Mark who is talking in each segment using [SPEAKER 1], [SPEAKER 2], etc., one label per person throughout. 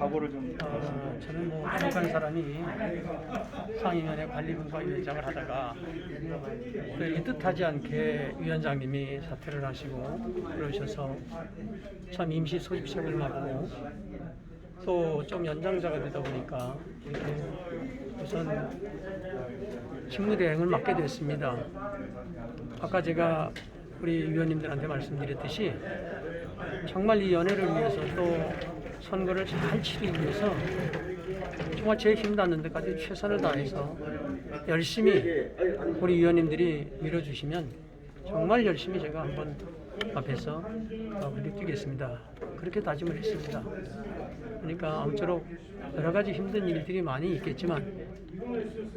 [SPEAKER 1] 각오를 좀
[SPEAKER 2] 저는 뭐 부족한 사람이 상임위원회 관리분과위원장을 하다가 또 이 뜻하지 않게 위원장님이 사퇴를 하시고 그러셔서 참 임시 소집책을 맡고 또 좀 연장자가 되다 보니까 이렇게 우선 직무대행을 맡게 됐습니다. 아까 제가 우리 위원님들한테 말씀드렸듯이 정말 이 연회를 위해서 또 선거를 잘 치르기 위해서 정말 제 힘 닿는 데까지 최선을 다해서 열심히 우리 위원님들이 밀어주시면 정말 열심히 제가 한번 앞에서 부딪히겠습니다. 그렇게 다짐을 했습니다. 그러니까 아무쪼록 여러 가지 힘든 일들이 많이 있겠지만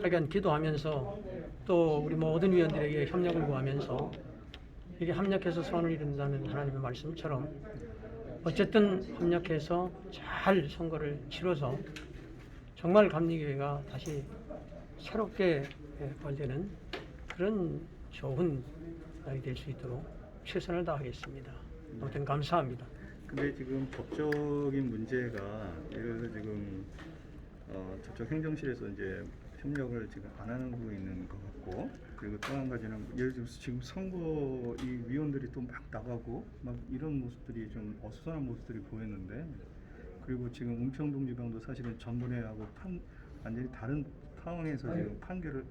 [SPEAKER 2] 하여간 기도하면서 또 우리 모든 위원들에게 협력을 구하면서 이게 합력해서 선을 이룬다는 하나님의 말씀처럼 어쨌든 협력해서 잘 선거를 치러서 정말 감리교회가 다시 새롭게 벌되는 그런 좋은 날이 될 수 있도록 최선을 다하겠습니다. 아무튼 감사합니다.
[SPEAKER 1] 근데 지금 법적인 문제가 예를 들어 지금 저쪽 행정실에서 이제 협력을 지금 안 하는 거 있는 것 같고, 그리고 또 한 가지는 예를 들어서 지금 선거 이 위원들이 또 막 나가고 막 이런 모습들이 좀 어수선한 모습들이 보였는데, 그리고 지금 은평동지방도 사실은 전번에하고 완전히 다른 상황에서 지금 판결을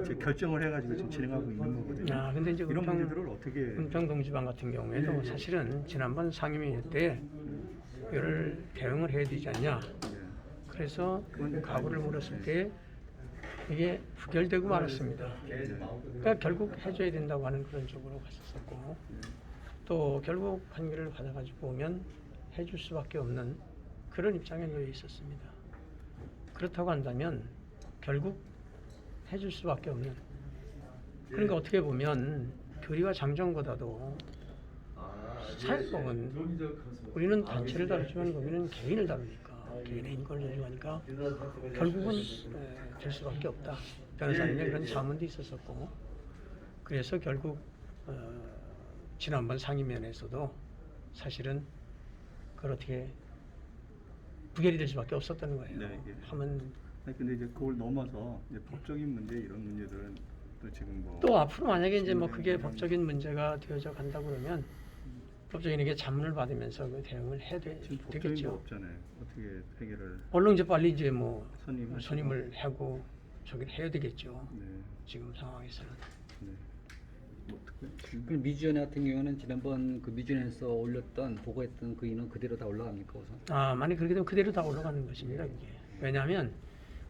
[SPEAKER 1] 지금 결정을 해가지고 지금 진행하고 있는 거거든요.
[SPEAKER 2] 근데 이제
[SPEAKER 1] 이런 문제들을 어떻게
[SPEAKER 2] 은평동지방 같은 경우에도 사실은 지난번 상임위 때 이를 대응을 해야 되지 않냐. 그래서 각오를 물었을 때 이게 부결되고 말았습니다. 그러니까 결국 해줘야 된다고 하는 그런 쪽으로 갔었고, 또 결국 판결을 받아가지고 오면 해줄 수밖에 없는 그런 입장에 놓여 있었습니다. 그렇다고 한다면 결국 해줄 수밖에 없는, 그러니까 어떻게 보면 교리와 장정보다도 사회법은 우리는 단체를 다루지만 거기는 개인을 다루니까 개인의 인권을 존중하니까 결국은 될 수밖에 없다. 변호사님의 그런 자문도 있었었고, 그래서 결국 지난번 상임위원회에서도 사실은 그걸 어떻게 부결이 될 수밖에 없었다는 거예요.
[SPEAKER 1] 네, 예.
[SPEAKER 2] 하면
[SPEAKER 1] 근데 이제 그걸 넘어서 이제 법적인 문제 이런 문제들은 또 지금 뭐
[SPEAKER 2] 또 앞으로 만약에 이제 뭐 그게 법적인 문제가 되어져 간다 그러면 법조인에게 자문을 받으면서 그 대응을 해야
[SPEAKER 1] 지금 법적인 거
[SPEAKER 2] 되겠죠.
[SPEAKER 1] 없잖아요. 어떻게 해결을
[SPEAKER 2] 얼른 이제 빨리 이제 뭐
[SPEAKER 1] 선임하시고.
[SPEAKER 2] 선임을 하고 저기 해야 되겠죠.
[SPEAKER 1] 네,
[SPEAKER 2] 지금 상황에서는.
[SPEAKER 1] 네. 뭐 어떻게
[SPEAKER 3] 그 미주연회 같은 경우는 지난번 그 미주연회에서 올렸던 보고했던 그 인원 그대로 다 올라갑니까 우선?
[SPEAKER 2] 만약 그렇게 되면 그대로 다 올라가는 것입니다. 그게. 왜냐하면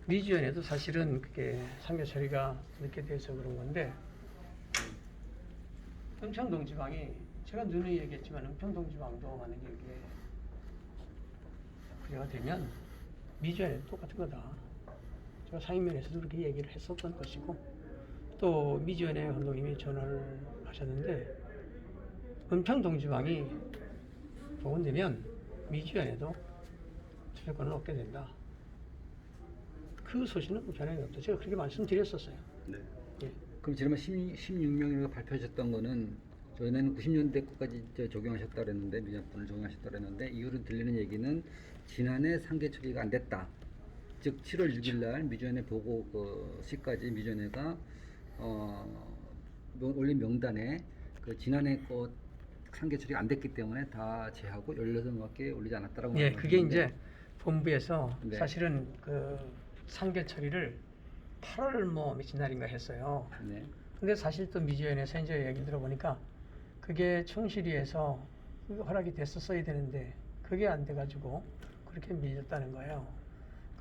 [SPEAKER 2] 미주연에도 사실은 그게 상교 처리가 늦게 돼서 그런 건데, 은평동지방이 제가 누누이 얘기했지만 은평동지방도 만약에 이게 부여가 되면 미주연에도 똑같은 거다. 제가 상임위원회에서도 그렇게 얘기를 했었던 것이고, 또 미주연회 감독님이 전화를 하셨는데 은평동지방이 복원되면 미주연에도 투표권을 얻게 된다. 그 소식은 전혀 없다. 제가 그렇게 말씀드렸었어요.
[SPEAKER 1] 네.
[SPEAKER 2] 예.
[SPEAKER 3] 그럼 지난번 16명이라고 발표하셨던 거는 저희는 90년대 것까지 적용하셨다 그랬는데 미전권을 적용하셨다 그랬는데 이후로 들리는 얘기는 지난해 상계 처리가 안 됐다. 즉 7월 6일 날 미전회 보고 그 시까지 미전회가 올린 명단에 그 지난해 거 상계 처리가 안 됐기 때문에 다 제하고 16명밖에 올리지 않았다라고.
[SPEAKER 2] 예, 그게 이제 본부에서
[SPEAKER 3] 네.
[SPEAKER 2] 사실은 그 상계 처리를 8월 뭐 며칠 날인가 했어요.
[SPEAKER 3] 네.
[SPEAKER 2] 근데 사실 또 미주연에서 이제 얘기 들어보니까 그게 청실위에서 허락이 됐었어야 되는데 그게 안 돼가지고 그렇게 밀렸다는 거예요.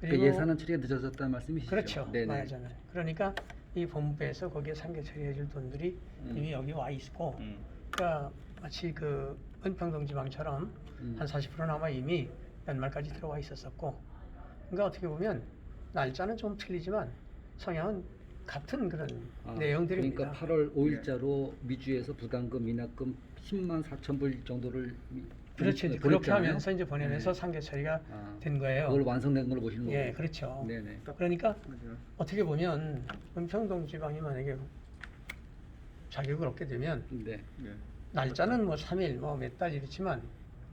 [SPEAKER 3] 그 예산은 처리가 늦어졌다는 말씀이시죠?
[SPEAKER 2] 그렇죠.
[SPEAKER 3] 네네.
[SPEAKER 2] 말하자면. 그러니까 이 본부에서 거기에 상계 처리해줄 돈들이 이미 여기 와 있고, 그러니까 마치 그 은평동지방처럼 한 40%는 아마 이미 연말까지 들어와 있었었고, 그러니까 어떻게 보면 날짜는 좀 틀리지만 성향은 같은 그런 내용들입니다.
[SPEAKER 3] 그러니까 8월 5일자로 미주에서 부담금, 미납금 10만 4천 불 정도를
[SPEAKER 2] 그렇죠. 이제 그렇게 하면서 이제 보내면서 상계 처리가 된 거예요.
[SPEAKER 3] 그걸 완성된 걸로 보시는 거예요?
[SPEAKER 2] 예, 그렇죠.
[SPEAKER 3] 네네.
[SPEAKER 2] 그러니까 어떻게 보면 은평동 지방이 만약에 자격을 얻게 되면
[SPEAKER 3] 네.
[SPEAKER 1] 네.
[SPEAKER 2] 날짜는 뭐 3일 뭐 몇 달 이렇지만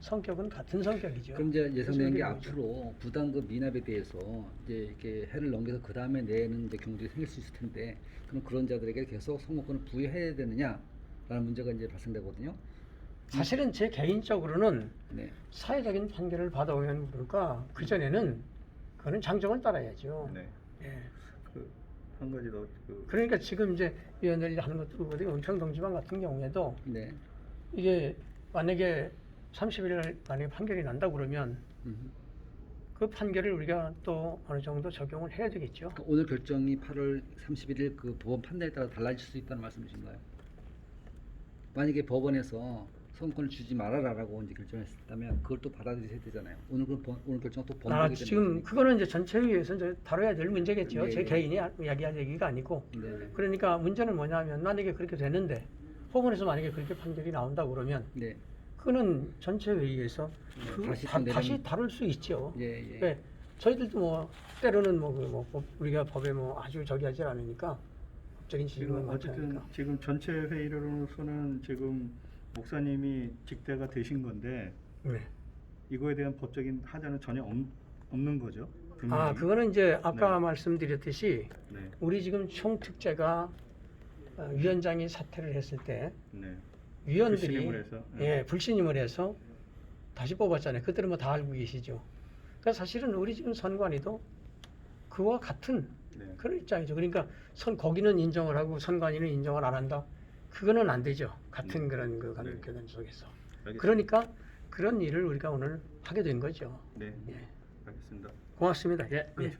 [SPEAKER 2] 성격은 같은 성격이죠.
[SPEAKER 3] 그럼 이제 예상되는 게
[SPEAKER 2] 그래서 이게
[SPEAKER 3] 앞으로 부담금 미납에 대해서 이제 이렇게 해를 넘겨서 그 다음에 내는 이제 경우들이 생길 수 있을 텐데 그럼 그런 자들에게 계속 선거권을 부여해야 되느냐라는 문제가 이제 발생되거든요.
[SPEAKER 2] 사실은 제 개인적으로는
[SPEAKER 3] 네.
[SPEAKER 2] 사회적인 판결을 받아오면 모를까 그 전에는 그거는 장정을 따라야죠.
[SPEAKER 1] 네.
[SPEAKER 2] 예.
[SPEAKER 1] 한 가지 더
[SPEAKER 2] 그러니까 지금 이제 위원들이 하는 것도 그렇고 은평동지방 같은 경우에도
[SPEAKER 3] 네.
[SPEAKER 2] 이게 만약에 30일 만에 판결이 난다 그러면 그 판결을 우리가 또 어느 정도 적용을 해야 되겠죠.
[SPEAKER 3] 그러니까 오늘 결정이 8월 31일 그 법원 판단에 따라 달라질 수 있다는 말씀이신가요? 만약에 법원에서 선거권을 주지 말아라라고 이제 결정했다면 그걸 또 받아들이셔야 되잖아요. 오늘 결정 또 번복이
[SPEAKER 2] 지금
[SPEAKER 3] 되는
[SPEAKER 2] 그거는 이제 전체회의에서 이제 다뤄야 될 문제겠죠.
[SPEAKER 3] 네,
[SPEAKER 2] 제
[SPEAKER 3] 네.
[SPEAKER 2] 개인이 이야기할 얘기가 아니고.
[SPEAKER 3] 네.
[SPEAKER 2] 그러니까 문제는 뭐냐면 만약에 그렇게 되는데 법원에서 만약에 그렇게 판결이 나온다 그러면
[SPEAKER 3] 네.
[SPEAKER 2] 그거는 전체회의에서 다시 다룰 수 있죠.
[SPEAKER 3] 예, 예.
[SPEAKER 2] 네, 저희들도 뭐 때로는 우리가 법에 아주 저기 하지 않으니까 법적인
[SPEAKER 1] 지금
[SPEAKER 2] 지식은 많지
[SPEAKER 1] 어쨌든
[SPEAKER 2] 않으니까.
[SPEAKER 1] 지금 전체 회의로서는 지금 목사님이 직대가 되신 건데
[SPEAKER 2] 네.
[SPEAKER 1] 이거에 대한 법적인 하자는 전혀 없는 거죠. 분명히.
[SPEAKER 2] 그거는 이제 아까
[SPEAKER 1] 네.
[SPEAKER 2] 말씀드렸듯이
[SPEAKER 1] 네.
[SPEAKER 2] 우리 지금 총특제가 위원장이 사퇴를 했을 때
[SPEAKER 1] 네.
[SPEAKER 2] 위원들이
[SPEAKER 1] 불신임을 해서.
[SPEAKER 2] 불신임을 해서 다시 뽑았잖아요. 그들은 뭐 다 알고 계시죠. 그러니까 사실은 우리 지금 선관위도 그와 같은
[SPEAKER 1] 네.
[SPEAKER 2] 그런 입장이죠. 그러니까 거기는 인정을 하고 선관위는 인정을 안 한다. 그거는 안 되죠. 같은 그런 그 관계된 속에서.
[SPEAKER 1] 알겠습니다.
[SPEAKER 2] 그러니까 그런 일을 우리가 오늘 하게 된 거죠.
[SPEAKER 1] 네.
[SPEAKER 2] 예.
[SPEAKER 1] 알겠습니다.
[SPEAKER 2] 고맙습니다. 예. 예.